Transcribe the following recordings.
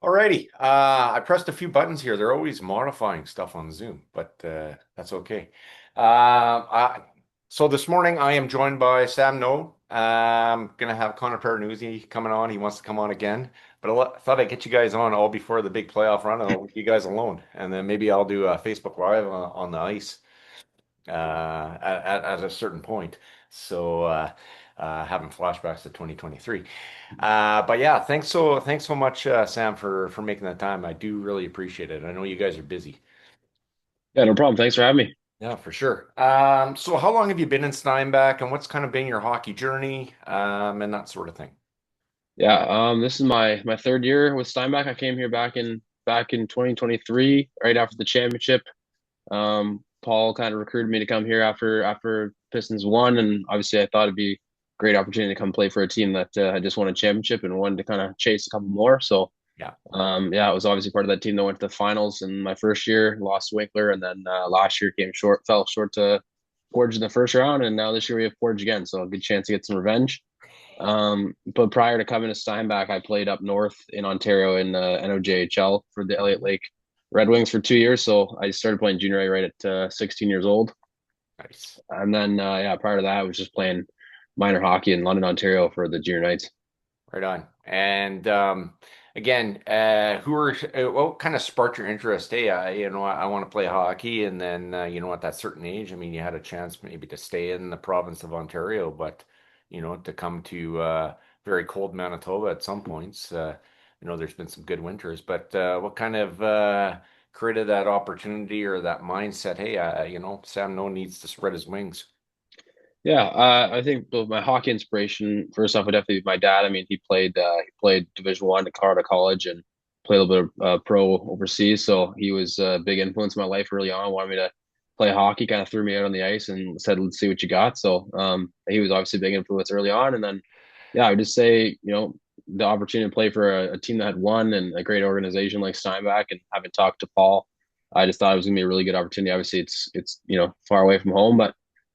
Alrighty. I pressed a few buttons here. They're always modifying stuff on Zoom, but that's okay. So this morning I am joined by Sam Noad. I'm gonna have Connor Perenuzzi coming on. He wants to come on again, but thought I'd get you guys on all before the big playoff run, and I'll leave you guys alone. And then maybe I'll do a Facebook Live on the ice at a certain point. So having flashbacks to 2023. But yeah, thanks so much, Sam, for making that time. I do really appreciate it. I know you guys are busy. Yeah, no problem. Thanks for having me. Yeah, for sure. So how long have you been in Steinbach, and what's kind of been your hockey journey, and that sort of thing? Yeah, this is my third year with Steinbach. I came here back in 2023, right after the championship. Paul kind of recruited me to come here after Pistons won, and obviously I thought it'd be a great opportunity to come play for a team that had just won a championship and wanted to kind of chase a couple more. So, Yeah. yeah, I was obviously part of that team that went to the finals in my first year, lost to Winkler, and then last year fell short to Forge in the first round, and now this year we have Forge again. So a good chance to get some revenge. But prior to coming to Steinbach, I played up north in Ontario in the NOJHL for the Elliott Lake Red Wings for 2 years. So I started playing junior A right at 16 years old. Nice. And then, yeah, prior to that, I was just playing minor hockey in London, Ontario for the junior Knights. Right on. And again, what kind of sparked your interest? Hey, I want to play hockey, and then at that certain age, I mean, you had a chance maybe to stay in the province of Ontario, but to come to very cold Manitoba at some points. There's been some good winters, but what kind of created that opportunity or that mindset? Hey, Sam No needs to spread his wings. Yeah, I think my hockey inspiration, first off, would definitely be my dad. I mean, he played Division 1 at Colorado College and played a little bit of pro overseas. So he was a big influence in my life early on. Wanted me to play hockey, kind of threw me out on the ice and said, "Let's see what you got." So he was obviously a big influence early on. And then, yeah, I would just say, the opportunity to play for a team that had won and a great organization like Steinbach, and having talked to Paul, I just thought it was gonna be a really good opportunity. Obviously, it's far away from home, but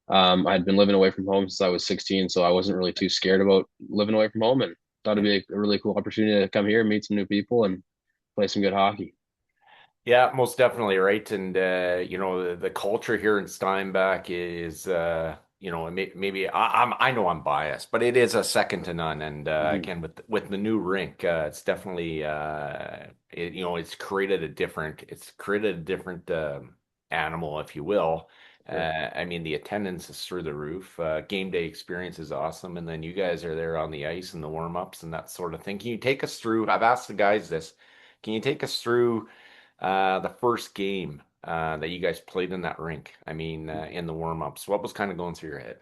I'd been living away from home since I was 16, so I wasn't really too scared about living away from home, and thought it'd be a really cool opportunity to come here, meet some new people, and play some good hockey. Yeah, most definitely, right. And the culture here in Steinbach is maybe I know I'm biased, but it is a second to none. And Hmm. again, with the new rink, it's definitely it's created a different animal, if you will. Sure. I mean, the attendance is through the roof. Game day experience is awesome, and then you guys are there on the ice and the warm-ups and that sort of thing. Can you take us through? I've asked the guys this. Can you take us through? The first game that you guys played in that rink, I mean, in the warm-ups, what was kind of going through your head?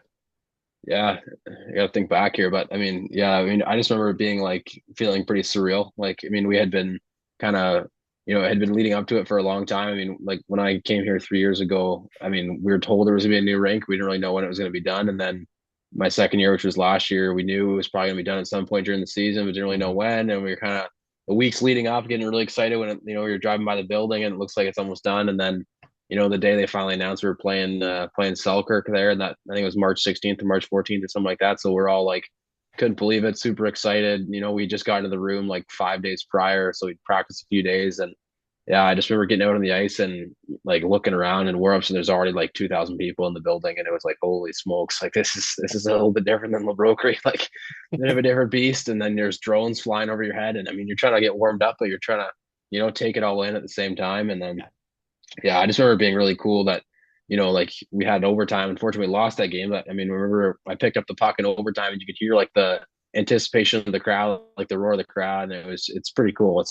Yeah, I gotta think back here, but I mean, yeah, I mean, I just remember it being like feeling pretty surreal. Like, I mean, we had been kind of, had been leading up to it for a long time. I mean, like when I came here 3 years ago, I mean, we were told there was gonna be a new rink. We didn't really know when it was gonna be done. And then my second year, which was last year, we knew it was probably gonna be done at some point during the season, but didn't really know Mhm. when. And we were kind of the weeks leading up, getting really excited when we were driving by the building and it looks like it's almost done. And then the day they finally announced we were playing Selkirk there, and that I think it was March 16th or March 14th or something like that. So we're all like, couldn't believe it, super excited. We just got into the room like 5 days prior, so we practiced a few days, and yeah, I just remember getting out on the ice and like looking around and warm ups, and there's already like 2,000 people in the building, and it was like, holy smokes, like this is a little bit different than LeBrokery, like a bit of a different beast. And then there's drones flying over your head, and I mean, you're trying to get warmed up, but you're trying to take it all in at the same time, and then yeah, I just remember it being really cool that, like we had overtime. Unfortunately, we lost that game. But I mean, remember I picked up the puck in overtime and you could hear like the anticipation of the crowd, like the roar of the crowd. And it's pretty cool.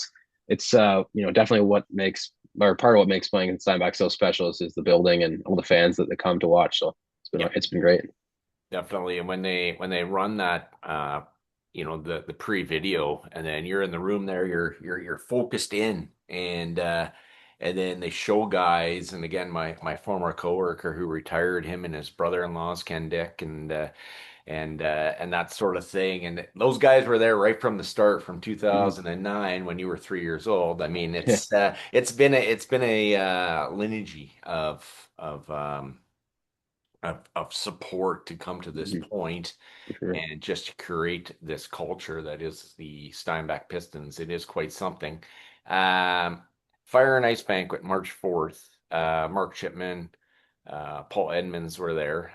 It's definitely what makes or part of what makes playing in Steinbach so special is the building and all the fans that come to watch. So Yep, it's been great. definitely. And when they run that, the pre-video, and then you're in the room there, you're focused in, and then they show guys, and again, my former coworker who retired, him and his brother-in-law's Ken Dick, and that sort of thing. And those guys were there right from the start, from Mhm. 2009 when you were 3 years old. I mean, Yeah. it's been a lineage of of support to come to this Hmm. point For sure. and just to create this culture that is the Steinbach Pistons. It is quite something. Um, Fire and Ice Banquet, March 4th. Mark Chipman, Paul Edmonds were there.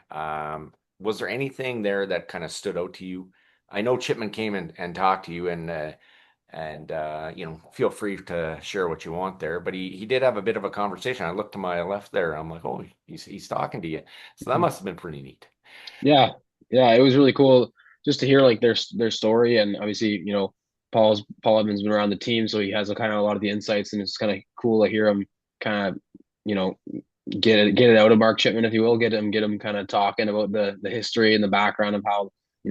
Was there anything there that kind of stood out to you? I know Chipman came and talked to you, and feel free to share what you want there. But he did have a bit of a conversation. I looked to my left there. I'm like, oh, he's talking to you. So that Mhm. must have been pretty neat. Yeah, yeah, it was really cool just to hear like their story, and obviously, Paul Evans been around the team, so he has a kind of a lot of the insights, and it's kind of cool to hear him kind of, you know, get it out of Mark Chipman, if you will, get him kind of talking about the history and the background of how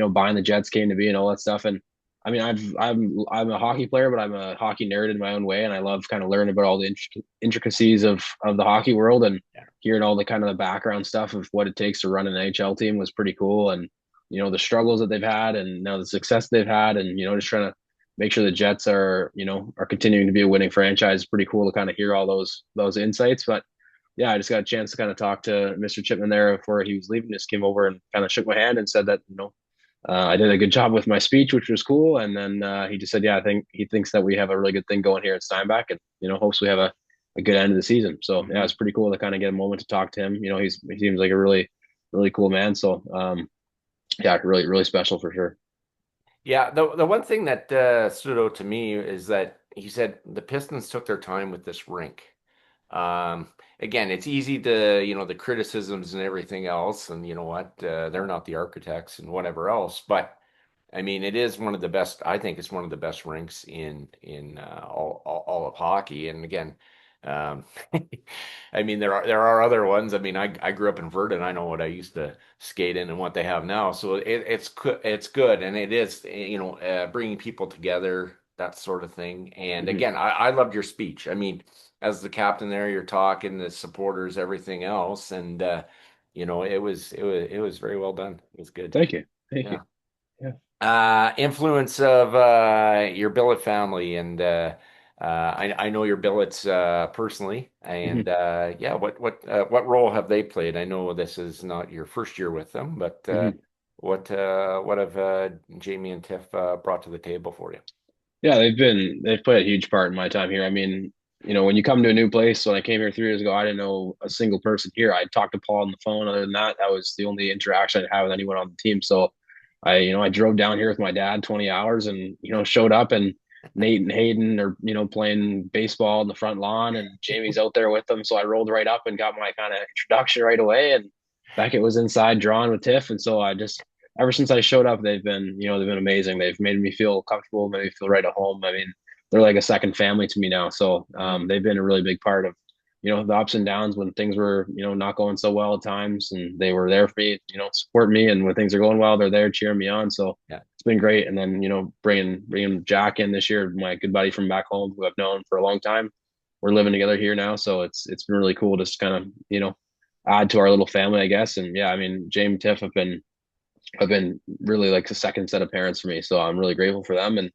buying the Jets came to be and all that stuff. And I mean, I'm a hockey player, but I'm a hockey nerd in my own way, and I love kind of learning about all the intricacies of the hockey world, and Yeah. hearing all the kind of the background stuff of what it takes to run an NHL team was pretty cool. And the struggles that they've had, and now the success they've had, and just trying to make sure the Jets are continuing to be a winning franchise. It's pretty cool to kind of hear all those insights. But yeah, I just got a chance to kind of talk to Mr. Chipman there before he was leaving. Just came over and kind of shook my hand and said that I did a good job with my speech, which was cool. And then he just said, yeah, I think he thinks that we have a really good thing going here at Steinbach, and hopes we have a good end of the season. So yeah, Mhm. it's pretty cool to kind of get a moment to talk to him. He seems like a really really cool man. So yeah, really really special for sure. Yeah, the one thing that stood out to me is that he said the Pistons took their time with this rink. Um, Again, it's easy to, the criticisms and everything else, and you know what, they're not the architects and whatever else, but I mean, it is one of the best. I think it's one of the best rinks in all of hockey. And again, um, I mean, there are other ones. I mean, I grew up in Verdun. I know what I used to skate in and what they have now. So it's good, and it is bringing people together, that sort of thing. And Hmm. again, I loved your speech. I mean, as the captain there, you're talking the supporters, everything else, and it was very well done. It was good. Thank you, thank you. Yeah. Yeah. Influence of your billet family, and I know your billets personally, and Hmm. yeah, what role have they played? I know this is not your first year with them, but Hmm. what have Jamie and Tiff brought to the table for you? Yeah, they've played a huge part in my time here. I mean, when you come to a new place, when I came here 3 years ago, I didn't know a single person here. I talked to Paul on the phone. Other than that, that was the only interaction I had with anyone on the team. So I drove down here with my dad 20 hours and, showed up, and Nate and Hayden are, playing baseball in the front lawn, and Jamie's out there with them. So I rolled right up and got my kind of introduction right away. And Beckett was inside drawing with Tiff. And so I just, ever since I showed up, they've been amazing. They've made me feel comfortable, made me feel right at home. I mean, they're like a second family to me now. So Mhm. they've been a really big part of the ups and downs when things were not going so well at times, and they were there for me, support me, and when things are going well, they're there cheering me on. So Yeah. it's been great. And then bringing Jack in this year, my good buddy from back home who I've known for a long time. We're living together here now, so it's been really cool to just kind of add to our little family, I guess. And yeah, I mean, James and Tiff have been really like the second set of parents for me. So I'm really grateful for them. And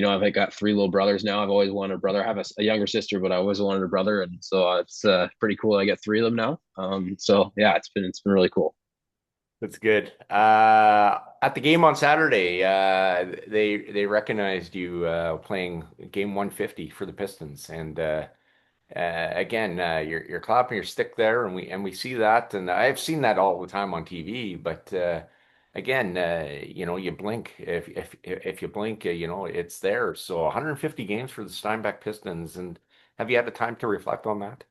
I've like, got three little brothers now. I've always wanted a brother. I have a younger sister, but I always wanted a brother, and so it's pretty cool. I get three of them now. So yeah, it's been really cool. That's good. At the game on Saturday, they recognized you playing game 150 for the Pistons, and again, you're clapping your stick there, and we see that, and I've seen that all the time on TV. But again, you blink if you blink, it's there. So 150 games for the Steinbach Pistons, and have you had the time to reflect on that?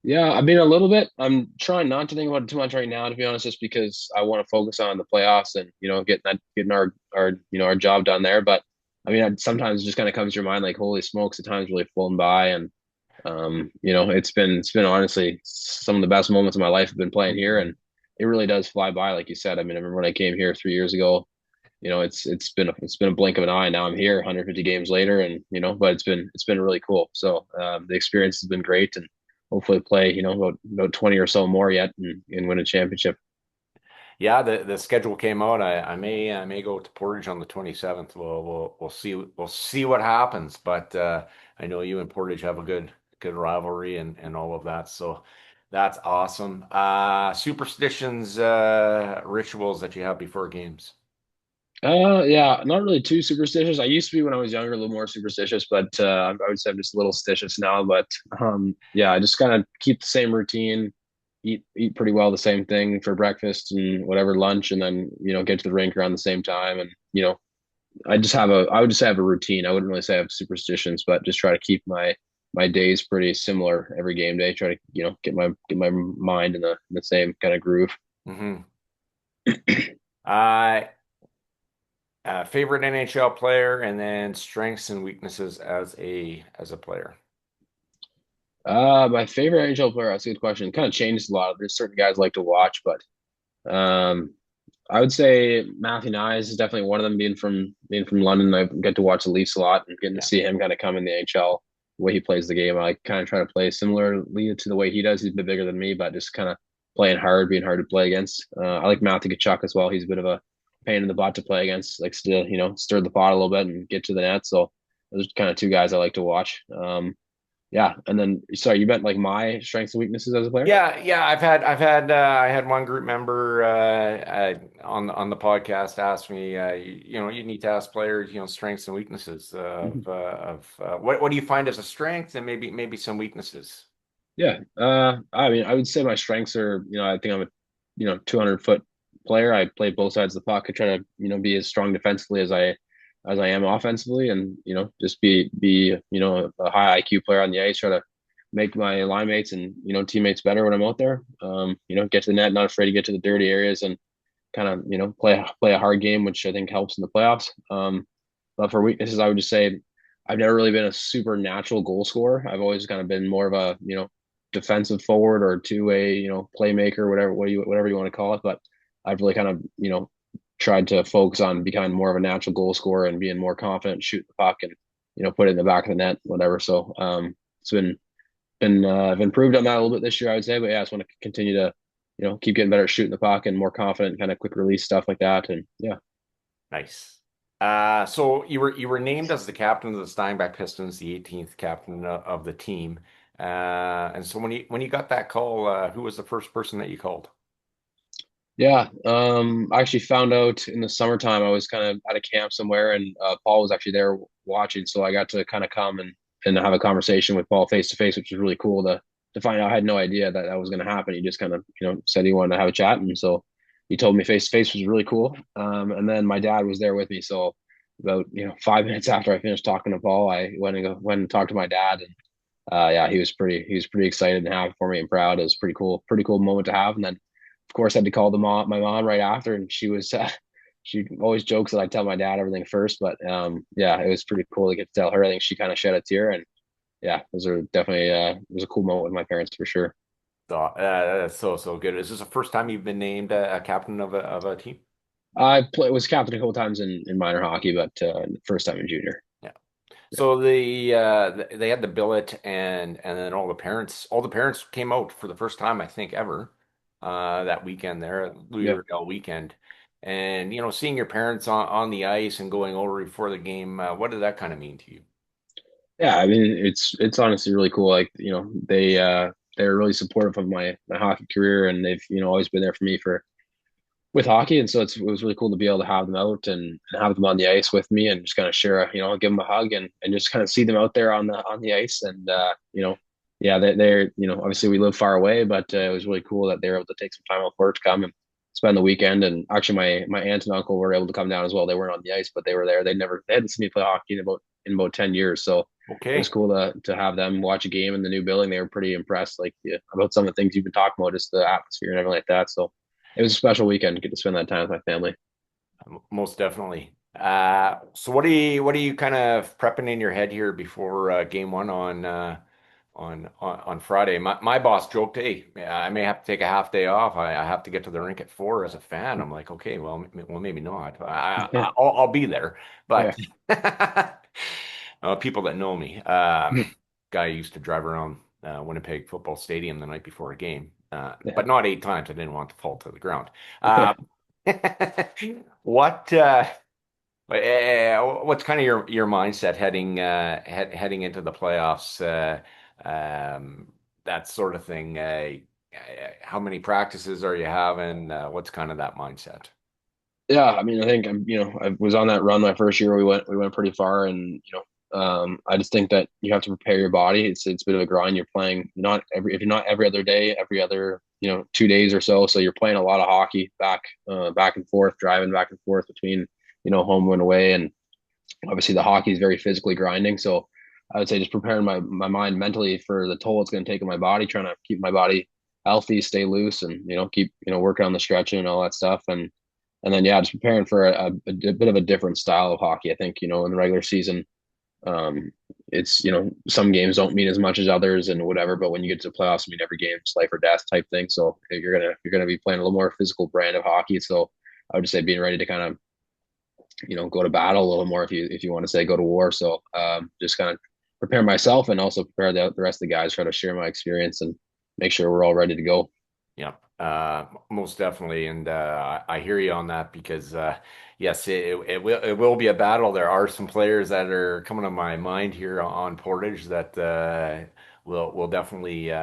Yeah, I mean a little bit. I'm trying not to think about it too much right now, to be honest, just because I want to focus on the playoffs and getting our job done there. But I mean, sometimes it just kind of comes to your mind like, holy smokes, the time's really flown by. And it's been honestly some of the best moments of my life have been playing here, and it really does fly by, like you said. I mean, I remember when I came here 3 years ago. It's been a blink of an eye. Now I'm here, 150 games later, and but it's been really cool. So the experience has been great, and hopefully play about 20 or so more yet, and win a championship. Yeah, the schedule came out. I may go to Portage on the 27th. We'll see what happens. But I know you and Portage have a good rivalry and all of that. So That's awesome. Superstitions, rituals that you have before games. Yeah, not really too superstitious. I used to be when I was younger, a little more superstitious, but I would say I'm just a little stitious now. But yeah, I just kind of keep the same routine, eat pretty well the same thing for breakfast and whatever lunch, and then get to the rink around the same time. And I would just have a routine. I wouldn't really say I have superstitions, but just try to keep my days pretty similar every game day. Try to get my mind in the same kind of groove. Hmm. Uh, Favorite NHL player, and then strengths and weaknesses as a player. My favorite NHL player, that's a good question. Kind of changes a lot. There's certain guys I like to watch, but um, I would say Matthew Nyes is definitely one of them. Being from London, I get to watch the Leafs a lot and getting to Yeah. see him kind of come in the NHL, the way he plays the game. I kind of try to play similarly to the way he does. He's a bit bigger than me, but just kind of playing hard, being hard to play against. I like Matthew Tkachuk as well. He's a bit of a pain in the butt to play against. Likes to stir the pot a little bit and get to the net. So those are kind of two guys I like to watch. Yeah, and then sorry, you meant like my strengths and weaknesses as a player? Yeah. I had one group member on the podcast ask me, you need to ask players, strengths and weaknesses what do you find as a strength and maybe some weaknesses. Yeah. I mean, I would say my strengths are, I think I'm a, 200-foot player. I play both sides of the puck. I try to, be as strong defensively as I am offensively, and just be a high IQ player on the ice. Try to make my line mates and teammates better when I'm out there. Get to the net, not afraid to get to the dirty areas, and kind of play a hard game, which I think helps in the playoffs. But for weaknesses, I would just say I've never really been a super natural goal scorer. I've always kind of been more of a defensive forward or two-way playmaker, whatever you want to call it. But I've really kind of tried to focus on becoming more of a natural goal scorer and being more confident, shoot the puck and put it in the back of the net, whatever. So it's been I've improved on that a little bit this year, I would say. But yeah, I just want to continue to keep getting better at shooting the puck and more confident, kind of quick release stuff like that. And yeah, Nice. So you were named as the captain of the Steinbach Pistons, the 18th captain of the team. And so when you got that call, who was the first person that you called? yeah. I actually found out in the summertime. I was kind of at a camp somewhere, and Paul was actually there watching, so I got to kind of come and have a conversation with Paul face to face, which was really cool to find out. I had no idea that that was going to happen. He just kind of said he wanted to have a chat, and so he told me face to face, which was really cool. And then my dad was there with me, so about 5 minutes after I finished talking to Paul, I went and talked to my dad, and yeah, he was pretty excited and happy for me and proud. It was pretty cool moment to have. And then of course I had to call my mom right after, and she was she always jokes that I tell my dad everything first, but yeah, it was pretty cool to get to tell her. I think she kind of shed a tear, and yeah, those are definitely it was a cool moment with my parents for sure. That's so good. Is this the first time you've been named a captain of a team? Was captain a couple times in minor hockey, but first time in junior. Yeah. So they had the billet and then all the parents came out for the first time I think ever that weekend there at Yeah. Louisville weekend. And seeing your parents on the ice and going over before the game, what did that kind of mean to you? Yeah, I mean it's honestly really cool. Like, they're really supportive of my hockey career, and they've always been there for me for with hockey, and so it was really cool to be able to have them out and have them on the ice with me and just kind of share, give them a hug and just kind of see them out there on the ice, and yeah, they're obviously we live far away, but it was really cool that they were able to take some time off work to come and spend the weekend. And actually, my aunt and uncle were able to come down as well. They weren't on the ice, but they were there. They hadn't seen me play hockey in about 10 years, so it was Okay. cool to have them watch a game in the new building. They were pretty impressed, like, yeah, about some of the things you've been talking about, just the atmosphere and everything like that. So it was a special weekend to get to spend that time with my family. Most definitely. So what are you kind of prepping in your head here before game one on Friday? My boss joked, "Hey, I may have to take a half day off. I have to get to the rink at 4 as a fan." I'm like, "Okay, well, maybe not. I'll be there." Yeah. But people that know me, guy used to drive around Winnipeg Football Stadium the night before a game, Yeah. but not 8 times. I didn't want to fall to the ground. Uh, What what's kind of your mindset heading into the playoffs, that sort of thing? how many practices are you having? What's kind of that mindset? Yeah, I mean, I think I was on that run my first year. We went pretty far, and I just think that you have to prepare your body. It's a bit of a grind. You're playing not every if you're not every other day, every other 2 days or so. So you're playing a lot of hockey back and forth, driving back and forth between home and away, and obviously the hockey is very physically grinding. So I would say just preparing my mind mentally for the toll it's going to take on my body, trying to keep my body healthy, stay loose, and keep working on the stretching and all that stuff, and then yeah, just preparing for a bit of a different style of hockey. I think in the regular season, it's some games don't mean as much as others and whatever, but when you get to the playoffs, I mean every game's life or death type thing. So you're gonna be playing a little more physical brand of hockey. So I would just say being ready to kind of go to battle a little more if you want to say go to war. So just kind of prepare myself and also prepare the rest of the guys, try to share my experience and make sure we're all ready to go. Yeah, most definitely, and I hear you on that because yes, it will be a battle. There are some players that are coming to my mind here on Portage that will definitely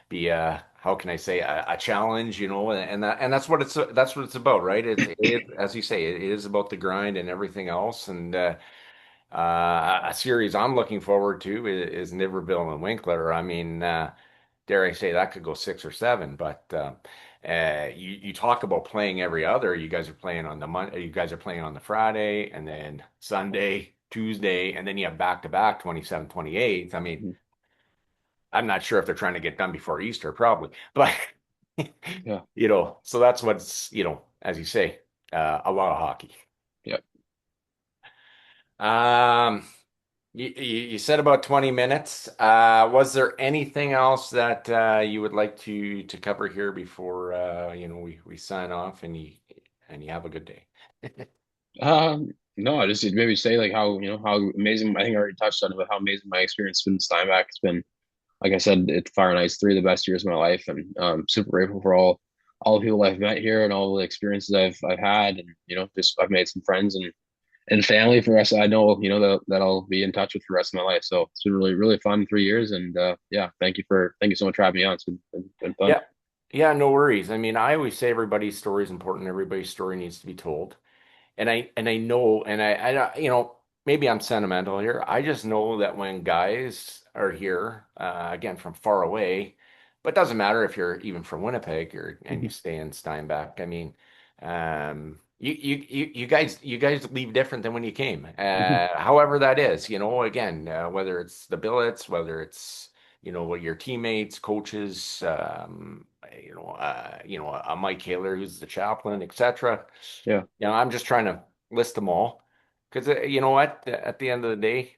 be how can I say a challenge, and that's what it's about, right? It as you say, it is about the grind and everything else, and a series I'm looking forward to is Niverville and Winkler. I mean. Dare I say that could go 6 or 7, but you talk about playing every other. You guys are playing on the Monday, you guys are playing on the Friday, and then Sunday, Tuesday, and then you have back to back 27, 28. I mean, Mhm. I'm not sure if they're trying to get done before Easter, probably, but Yeah. so that's what's as you say, a lot of hockey. Yeah. Um, you said about 20 minutes. Was there anything else that you would like to cover here before we sign off and you have a good day? No, I just maybe say like how amazing. I think I already touched on it, but how amazing my experience has been in Steinbach. It's been, like I said, it's Fire and Ice, three of the best years of my life, and super grateful for all the people I've met here and all the experiences I've had, and just I've made some friends and family for us. I know that I'll be in touch with for the rest of my life. So it's been really really fun 3 years, and yeah, thank you so much for having me on. It's been fun. Yeah. Yeah, no worries. I mean, I always say everybody's story is important. Everybody's story needs to be told. And I know, and maybe I'm sentimental here. I just know that when guys are here, again from far away, but doesn't matter if you're even from Winnipeg or and you Mhm. stay in Steinbach. I mean, you guys leave different than when you came. Mhm. However that is, again, whether it's the billets, whether it's what your teammates, coaches, a Mike Taylor who's the chaplain, etc. Yeah, I'm just trying to list them all because you know what? At the end of the day,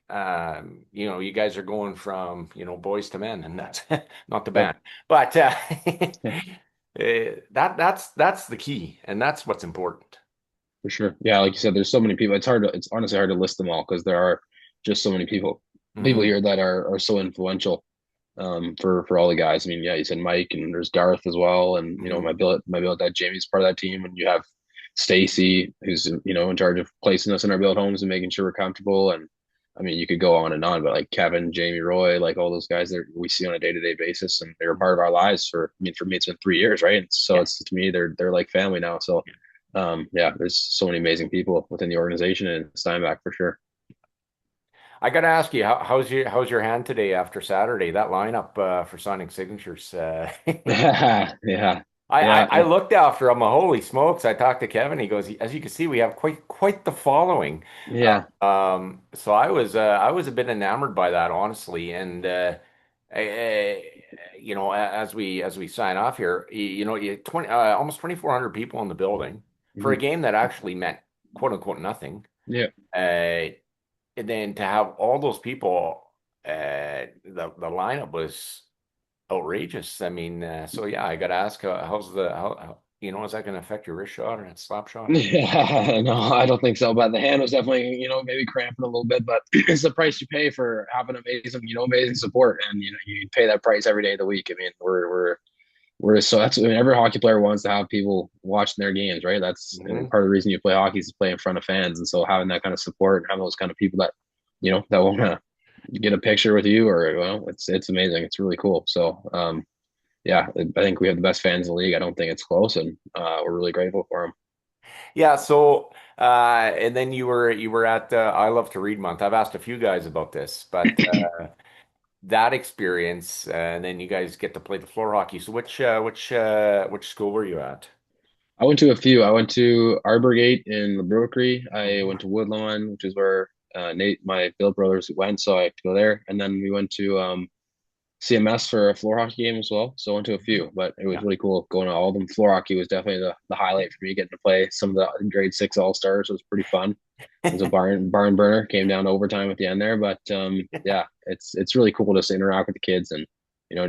you guys are going from boys to men, and that's not the yeah, band, but yeah, that's the key, and that's what's important. for sure. Yeah, like you said, there's so many people. It's honestly hard to list them all because there are just so many people Hmm. here that are so influential for all the guys. I mean, yeah, you said Mike and there's Garth as well, and Hmm. my billet dad Jamie's part of that team, and you have Stacy who's in charge of placing us in our billet homes and making sure we're comfortable. And I mean, you could go on and on, but like Kevin, Jamie, Roy, like all those guys that we see on a day-to-day basis, and they were part of our lives for me it's been 3 years, right? And so Yeah. it's to me they're like family now. So yeah, there's so many amazing people within the organization and Steinbach for sure. I got to ask you, how's your hand today after Saturday? That lineup for signing signatures. Yeah, I, I yeah, I looked after him. Holy smokes! I talked to Kevin. He goes, as you can see, we have quite the following. yeah. So I was a bit enamored by that, honestly. And as we sign off here, you 20 almost 2,400 people in the building for a Mhm. game that actually meant quote unquote nothing. Yeah. Uh, and then to have all those people, the lineup was outrageous. I mean, so yeah, I got to ask, how is that going to affect your wrist shot or that slap shot? Yeah, no, I don't think so. But the hand was definitely, maybe cramping a little bit, but it's the price you pay for having amazing support. And you pay that price every day of the week. I mean, we're so that's I mean, every hockey player wants to have people watching their games, right? That's Hmm. part of the reason you play hockey is to play in front of fans. And so having that kind of support and having those kind of people that want to get a picture with you or it's amazing. It's really cool. So yeah, I think we have the best fans in the league. I don't think it's close, and we're really grateful for them. Yeah, so and then you were at I Love to Read month. I've asked a few guys about this, but that experience, and then you guys get to play the floor hockey. So which school were you at? I went to a few. I went to Arborgate in LeBrokery. I Mhm. went to Woodlawn, which is where Nate, my Bill brothers went, so I had to go there. And then we went to CMS for a floor hockey game as well. So I went to a Mhm. few, but it was Yeah. really cool going to all of them. Floor hockey was definitely the highlight for me, getting to play some of the grade six all stars was pretty fun. It was a barn burner, came down to overtime at the end there. But yeah, it's really cool just to interact with the kids and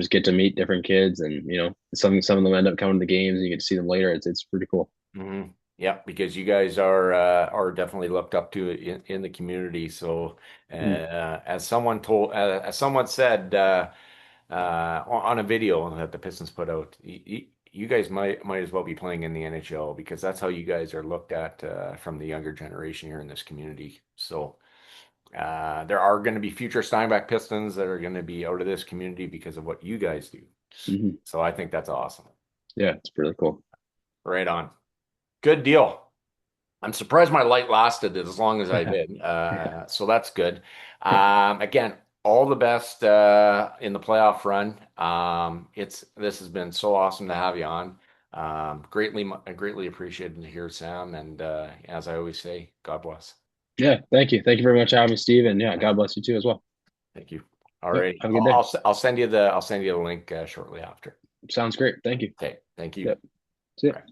just get to meet different kids and some of them end up coming to the games and you get to see them later. It's pretty cool. hmm Yeah, because you guys are definitely looked up to in the community. So, Mm-hmm. as someone said on a video that the Pistons put out, you guys might as well be playing in the NHL because that's how you guys are looked at from the younger generation here in this community. So, there are going to be future Steinbach Pistons that are going to be out of this community because of what you guys do. Mm-hmm. So, I think that's awesome. Yeah, it's really cool. Right on. Good deal. I'm surprised my light lasted as long as I did. So that's good. Again, all the best in the playoff run. This has been so awesome to have you on. Greatly appreciated to hear Sam. And as I always say, God bless. Yeah, thank you. Thank you very much for having me, Steve. And yeah, God bless you too as well. Thank you. All Yep, right. have a good day. I'll send you the link shortly after. Sounds great. Thank you. Okay. Thank you. Yep. See ya. Bye.